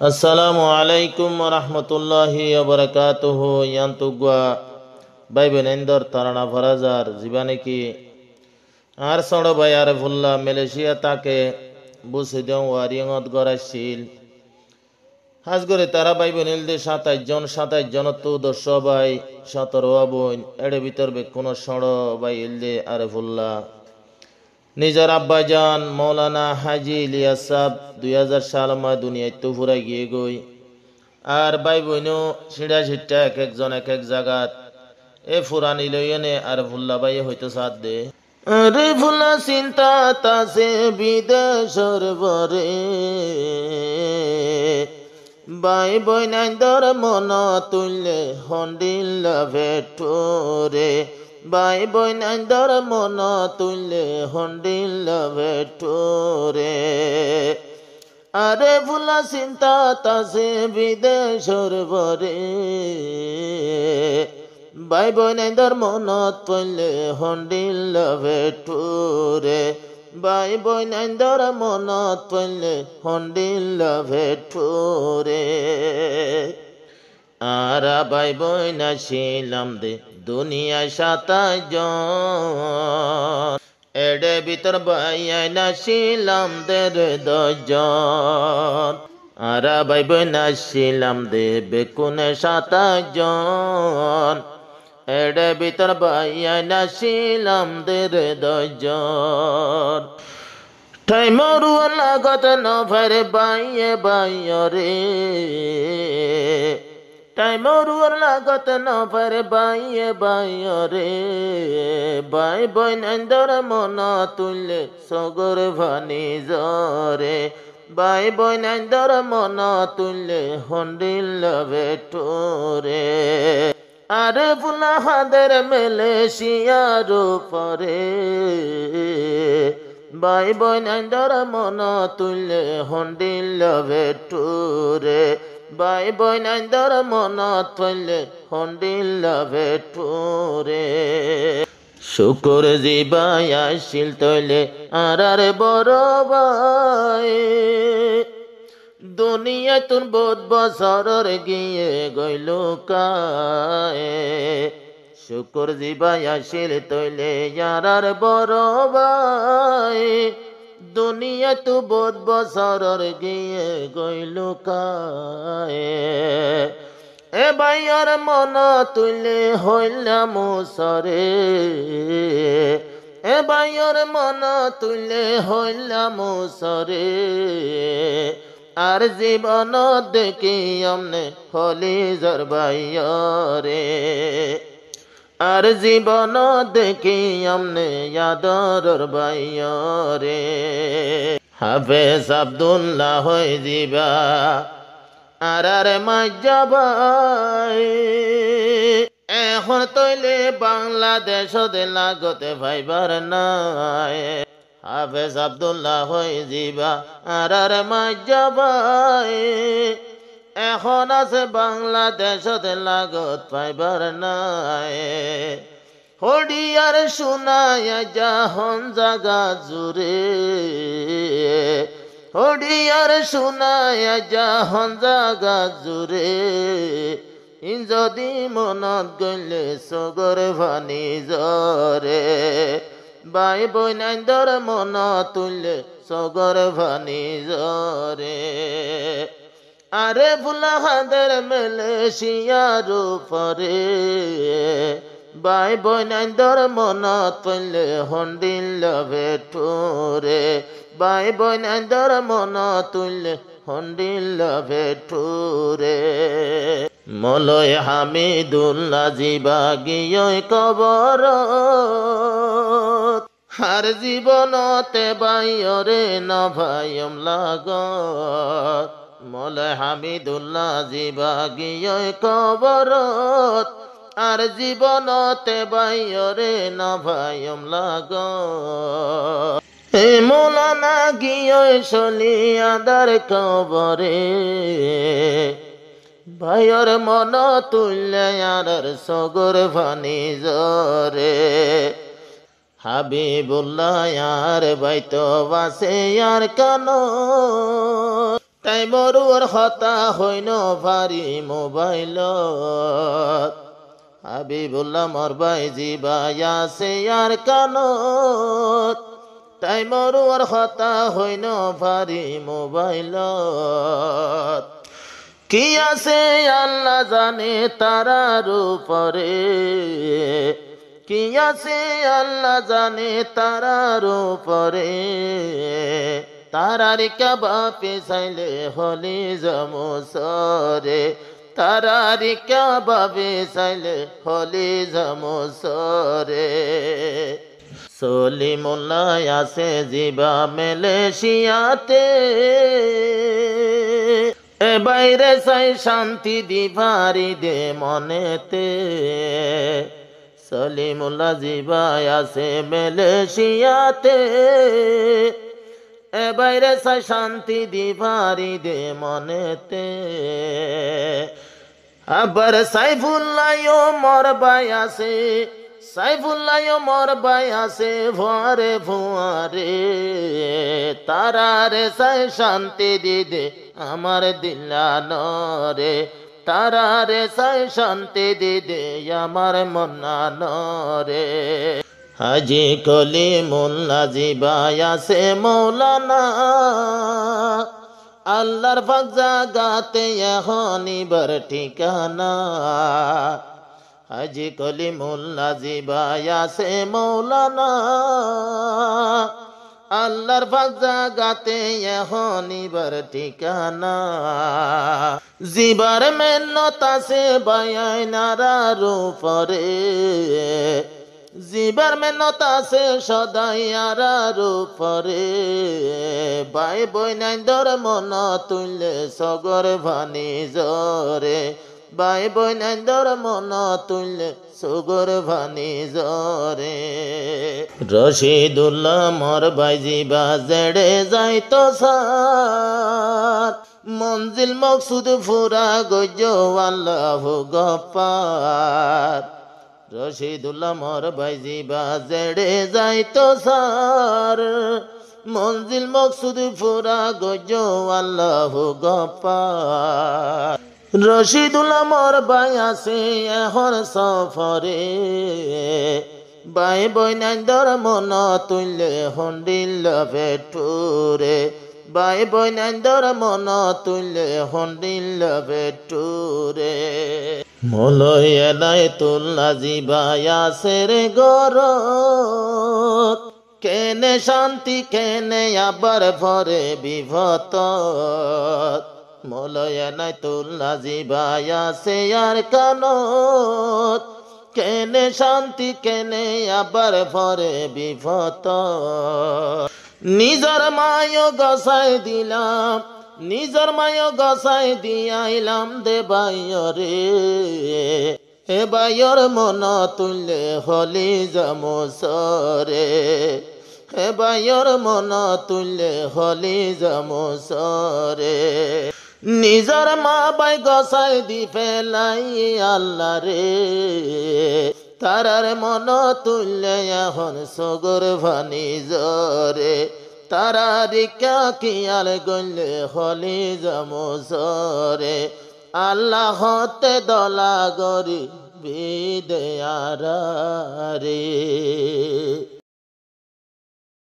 আসসালামু আলাইকুম রহমতুল্লাহি ওবরাকাতুহু ইয়ান্তুগা বাইবেনেন্দর তারানা ফরাজার জীবানে কি আর সড় বাইয়ার ভুল্লা মালয়েশিয়া তাকে বুসিদং ওয়ারিয়ত গরাইছিল হাজগরে তারা বাইবেনেল দে 27 জন তো 10 বাই 17 বইন এড়ে ভিতর বে কোন সড় বাইল দে আরে ভুল্লা নিজের আব্বাজান মৌলানা হাজি ইলিয়াস সাহ 2000 সাল মা দুনিয়ায় তো ফুরাই গিয়ে গই আর ভাই বোনও সিঁড়া ছিটটা এক একজন এক এক জায়গাত এ ফুরানি লইনে আর ভুল্লা ভাই হইতো সাথ দে আরে ভুলা চিন্তা তাসে বিদেশর বরে বাই বইনাইন্দর মন তুললে হন্ডিল্লা ভেটোরে বাই বইনাইন্দর মন তুললে হন্ডিল্লা ভেটোরে আরে ভুলা চিন্তা তাসে বিদেশর বরে বাই বইনাইন্দর মনত পড়লে হন্ডিল্লা ভেটোরে বাই বইনাইন্দর মনত পড়লে হন্ডিল্লা ভেটোরে আর বাই বইনা ছিলাম দে দুনিয়ায় 27 জন এডে ভিতর বাইয়াই না ছিলাম দে 10 জন আর ভাই বইনা ছিলাম দে বেকুনে 27 জন এডে ভিতর বাইয়াই না ছিলাম দে 10 জন ঠাই মরুয়া লাগত নভরে বাইয়ে বাইরে টাই মরুয়ার লাগত নভরে বাইয়ে বাইরে বাই বইনাইন্দর মন তুললে সগর ভানি জরে বাই বইনাইন্দর মন তুললে হন্ডিল্লা ভেটোরে আরে ফুলা হাদের মালয়েশিয়ার পরে বাই বইনাইন্দর মন তুললে হন্ডিল্লা ভেটোরে বাই বইনাইন্দর মনত পড়লে হন্ডিল্লা ভেটোরে শুকর জিবাই আসিল তৈলে আর বড় বাই দুনিয়া তোর বহুত বছরের গিয়ে গইল কায়ে শুকর জিবাই আসিল তৈলে আর বড় বাই দুনিয়া তো বহুত বছরের গিয়ে গইল কায়ে এ বাইয়ার মন তুলে হইলাম সরে এ বাইয়ার মন তুলে হইলাম সরে আর জীবন দেখি আমনে হলি জর বাইয়ারে আর জীবন দেখি আমনে ইয়াদর বাইরে হাফেজ আব্দুল্লাহ হই দিবা আর মাইজাবাই এখন তৈলে বাংলাদেশ দে লাগতে ভাইবার নাই হাফেজ আব্দুল্লাহ হই দিবা আর মাইজাবাই এখন আছে বাংলাদেশত লাগত পাইবার নাই হডিয়ার শুনায়া জাহন জাগা জুড়ে হডিয়ার শুনায়া জাহন জাগা জুড়ে যদি মনত গইলে সগর ভানি জরে বাই বইনাইন্দর মন তুললে সগর ভানি জরে আরে ভুলা হাদের মালয়েশিয়ার পরে বাই বইনাইন্দর মনত পড়লে হন্ডিল্লা ভেটোরে বাই বইনাইন্দর মন তুললে হন্ডিল্লা ভেটোরে মলয় হামিদুল্লাহ জিবা গিয়ে কবর আর জীবনতে বাইরে নভায়ম লাগত মলয় হামিদুল্লাহ জিবা গিয়ে কবরত আর জীবনতে বাইরে নভায়ম লাগত হে মৌলানা গিয়ে সলিয়াদার কবরে ভাইয়ের মন তুললে আর সগর ভানি জরে হাবিবুল্লাহ আর বাইতো বাসে আর কানো তাই মৰুৰ হতা হইন ভারি মোবাইলত হাবিবুল্লাহ মর বাই জিবাই আছে আর কানত তাই মৰুৰ হতা হইন ভারি মোবাইলত কি আছে আল্লাহ জানে তারার উপরে কি আছে আল্লাহ জানে তারার উপরে তারার কাবাপে চাইলে হলি জমসরে তারার কাবাপে চাইলে হলি জমসরে সলিমুল্লাহ আছে জিবা মালয়েশিয়াতে এ বাইরে চাই শান্তি দিবারি দে মনেতে সলিমুল্লাহ জিবাই আছে মালয়েশিয়াতে এ বাইরে চাই শান্তি দিবারি দে মনেতে আবার সাইফুল্লাহ মর বাই আছে সাইফুল্লাহ মর বাই আছে ভুয়ারে ভুয়ারে তারারে চাই শান্তি দিদে আমার দিলানরে তারারে চাই শান্তি দিদে আমার মনানরে হাজি কলিমুল্লাহ জিবাই আছে মৌলানা আল্লাহর পাক জাগাতে এখন ইবার ঠিকানা হাজি কলিমুল্লাহ জিবাই আছে মৌলানা আল্লাহর পাক জাগাতে এখন ইবার ঠিকানা জিবার মেহনত আছে বায়ানার উপরে জিবার মেহনত আছে সদাই আর উপরে বাই বইনাইন্দর মন তুললে সগর ভানি জরে বাই বইনাইন্দর মন তুললে সগর ভানি জরে রশিদুল্লাহ মর বাই জিবা জেড়ে যাইতো সাত মঞ্জিল মকসুদ ফুরা গজ আল্লাহ গফার রশিদুল্লাহ মর বাই জিবা জেড়ে যাইতো সার মঞ্জিল মকসুদ ফুরা গজ আল্লাহ গফার রশিদুল্লাহ মর বাই আছে এখন সফরে বাই বইনাইন্দর মন তুললে হন্ডিল পেটুরে বাই বইনাইন্দর মন তুললে হন্ডিল পেটুরে মলয় নাই তুল্লা জিবাই আছে রে গরত কেনে শান্তি কেনে আবার ভরে বিভত মলয় নাই তুল্লা জিবাই আছে আর কানত কেনে শান্তি কেনে আবার ভরে বিভত নিজর মায় গসাই দিলাম নিজর মায় গসাই দিয়াইলাম দে বাইরে এ বাইর মন তুললে হলি জমসরে এ বাইর মন তুললে হলি জমসরে নিজর মা বাই গসাই দি ফেলাই আল্লাহ রে তারার মন তুললে এখন সগর ভানি জরে তারারি কিয়াল গলে হলি জমসরে আল্লাহ হতে দলা গরি বিদে রে